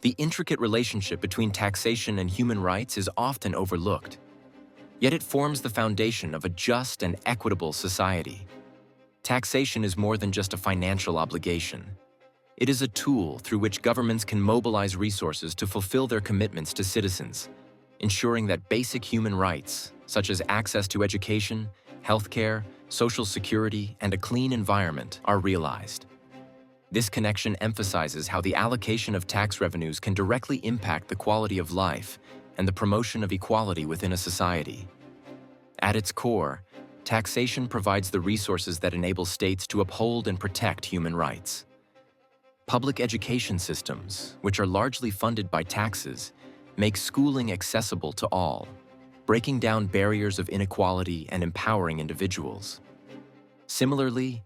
The intricate relationship between taxation and human rights is often overlooked, yet it forms the foundation of a just and equitable society. Taxation is more than just a financial obligation. It is a tool through which governments can mobilize resources to fulfill their commitments to citizens, ensuring that basic human rights, such as access to education, healthcare, social security, and a clean environment, are realized. This connection emphasizes how the allocation of tax revenues can directly impact the quality of life and the promotion of equality within a society. At its core, taxation provides the resources that enable states to uphold and protect human rights. Public education systems, which are largely funded by taxes, make schooling accessible to all, breaking down barriers of inequality and empowering individuals. Similarly,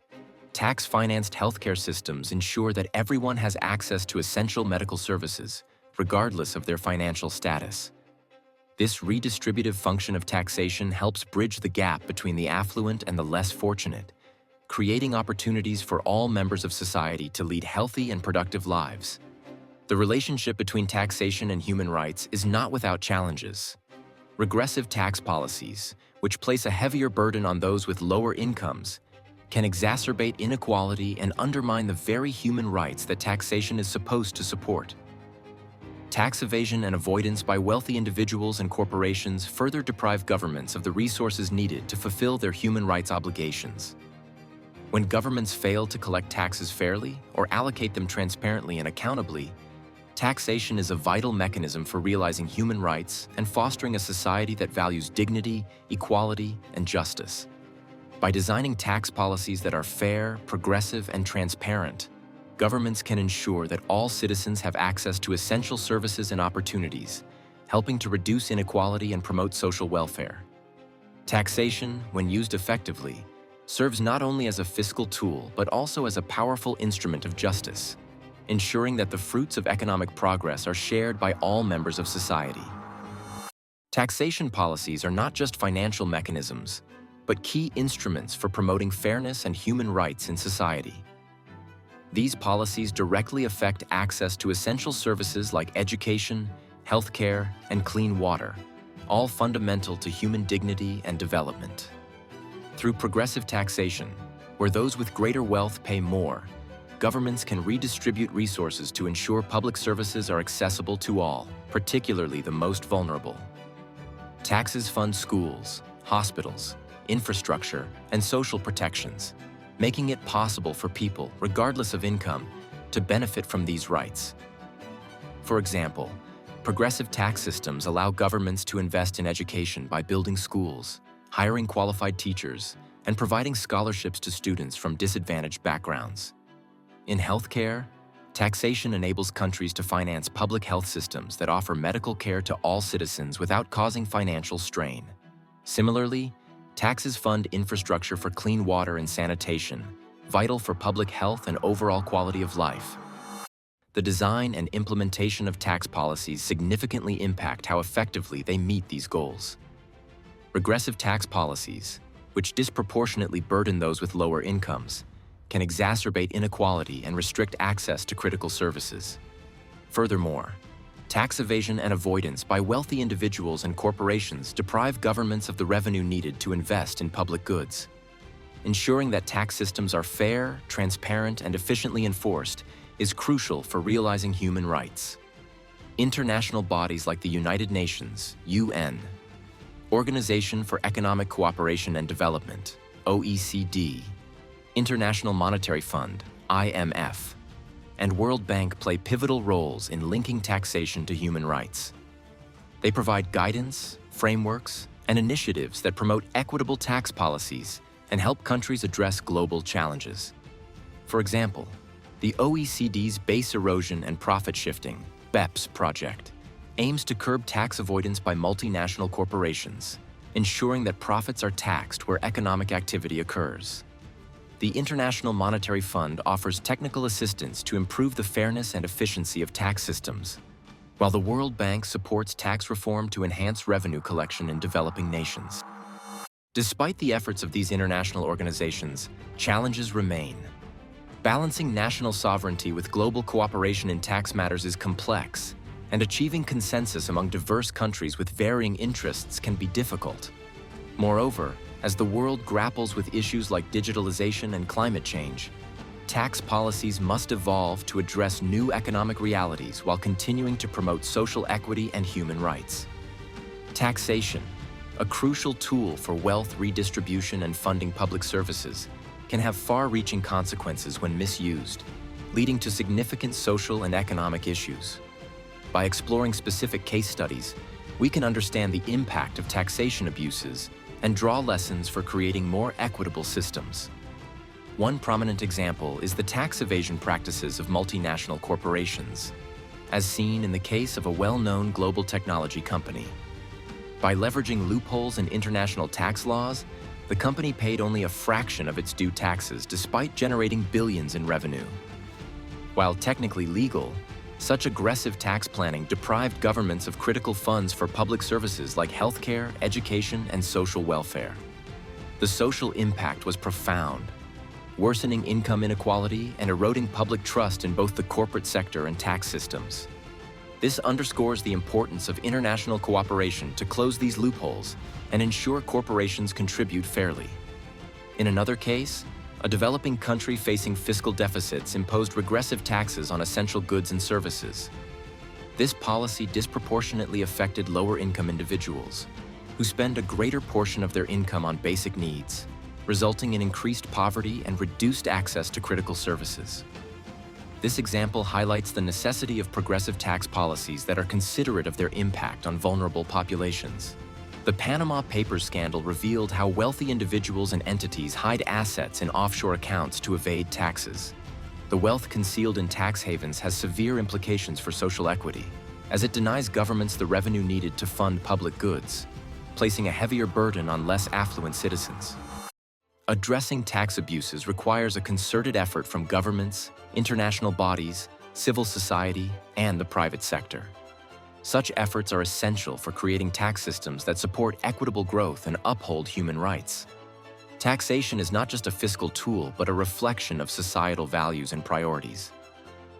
tax-financed healthcare systems ensure that everyone has access to essential medical services, regardless of their financial status. This redistributive function of taxation helps bridge the gap between the affluent and the less fortunate, creating opportunities for all members of society to lead healthy and productive lives. The relationship between taxation and human rights is not without challenges. Regressive tax policies, which place a heavier burden on those with lower incomes, can exacerbate inequality and undermine the very human rights that taxation is supposed to support. Tax evasion and avoidance by wealthy individuals and corporations further deprive governments of the resources needed to fulfill their human rights obligations. When governments fail to collect taxes fairly or allocate them transparently and accountably, taxation is a vital mechanism for realizing human rights and fostering a society that values dignity, equality, and justice. By designing tax policies that are fair, progressive, and transparent, governments can ensure that all citizens have access to essential services and opportunities, helping to reduce inequality and promote social welfare. Taxation, when used effectively, serves not only as a fiscal tool but also as a powerful instrument of justice, ensuring that the fruits of economic progress are shared by all members of society. Taxation policies are not just financial mechanisms, but key instruments for promoting fairness and human rights in society. These policies directly affect access to essential services like education, healthcare, and clean water, all fundamental to human dignity and development. Through progressive taxation, where those with greater wealth pay more, governments can redistribute resources to ensure public services are accessible to all, particularly the most vulnerable. Taxes fund schools, hospitals, infrastructure, and social protections, making it possible for people, regardless of income, to benefit from these rights. For example, progressive tax systems allow governments to invest in education by building schools, hiring qualified teachers, and providing scholarships to students from disadvantaged backgrounds. In healthcare, taxation enables countries to finance public health systems that offer medical care to all citizens without causing financial strain. Similarly, taxes fund infrastructure for clean water and sanitation, vital for public health and overall quality of life. The design and implementation of tax policies significantly impact how effectively they meet these goals. Regressive tax policies, which disproportionately burden those with lower incomes, can exacerbate inequality and restrict access to critical services. Furthermore, tax evasion and avoidance by wealthy individuals and corporations deprive governments of the revenue needed to invest in public goods. Ensuring that tax systems are fair, transparent, and efficiently enforced is crucial for realizing human rights. International bodies like the United Nations, UN, Organization for Economic Cooperation and Development, OECD, International Monetary Fund, IMF, and World Bank play pivotal roles in linking taxation to human rights. They provide guidance, frameworks, and initiatives that promote equitable tax policies and help countries address global challenges. For example, the OECD's Base Erosion and Profit Shifting, BEPS project, aims to curb tax avoidance by multinational corporations, ensuring that profits are taxed where economic activity occurs. The International Monetary Fund offers technical assistance to improve the fairness and efficiency of tax systems, while the World Bank supports tax reform to enhance revenue collection in developing nations. Despite the efforts of these international organizations, challenges remain. Balancing national sovereignty with global cooperation in tax matters is complex, and achieving consensus among diverse countries with varying interests can be difficult. Moreover, as the world grapples with issues like digitalization and climate change, tax policies must evolve to address new economic realities while continuing to promote social equity and human rights. Taxation, a crucial tool for wealth redistribution and funding public services, can have far-reaching consequences when misused, leading to significant social and economic issues. By exploring specific case studies, we can understand the impact of taxation abuses and draw lessons for creating more equitable systems. One prominent example is the tax evasion practices of multinational corporations, as seen in the case of a well-known global technology company. By leveraging loopholes in international tax laws, the company paid only a fraction of its due taxes despite generating billions in revenue. While technically legal, such aggressive tax planning deprived governments of critical funds for public services like healthcare, education, and social welfare. The social impact was profound, worsening income inequality and eroding public trust in both the corporate sector and tax systems. This underscores the importance of international cooperation to close these loopholes and ensure corporations contribute fairly. In another case, a developing country facing fiscal deficits imposed regressive taxes on essential goods and services. This policy disproportionately affected lower-income individuals, who spend a greater portion of their income on basic needs, resulting in increased poverty and reduced access to critical services. This example highlights the necessity of progressive tax policies that are considerate of their impact on vulnerable populations. The Panama Papers scandal revealed how wealthy individuals and entities hide assets in offshore accounts to evade taxes. The wealth concealed in tax havens has severe implications for social equity, as it denies governments the revenue needed to fund public goods, placing a heavier burden on less affluent citizens. Addressing tax abuses requires a concerted effort from governments, international bodies, civil society, and the private sector. Such efforts are essential for creating tax systems that support equitable growth and uphold human rights. Taxation is not just a fiscal tool, but a reflection of societal values and priorities.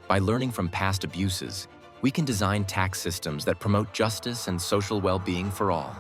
By learning from past abuses, we can design tax systems that promote justice and social well-being for all.